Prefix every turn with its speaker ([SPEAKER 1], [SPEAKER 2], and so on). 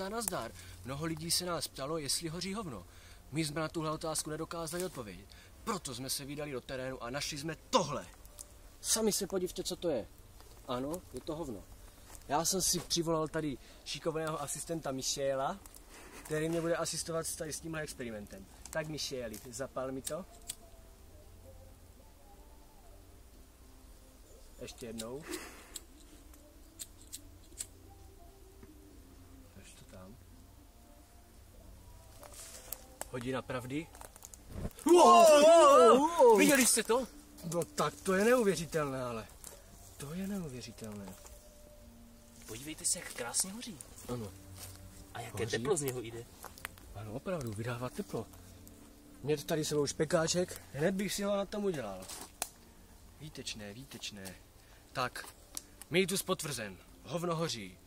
[SPEAKER 1] Nazdar. Mnoho lidí se nás ptalo, jestli hoří hovno. My jsme na tuhle otázku nedokázali odpovědět. Proto jsme se vydali do terénu a našli jsme tohle. Sami se podívejte, co to je. Ano, je to hovno. Já jsem si přivolal tady šikovného asistenta Michela, který mě bude asistovat tady s tímhle experimentem. Tak Micheli, zapal mi to. Ještě jednou. Drž to tam. Hodina pravdy.
[SPEAKER 2] Wow. Viděli jste to?
[SPEAKER 1] No tak to je neuvěřitelné, ale. To je neuvěřitelné.
[SPEAKER 2] Podívejte se, jak krásně hoří.
[SPEAKER 1] Ano.
[SPEAKER 2] A jaké teplo z něho jde.
[SPEAKER 1] Ano, opravdu, vydává teplo. Mějte tady sebou špekáček, hned bych si ho na tom udělal. Výtečné. Tak, mýtus potvrzen. Hovno hoří.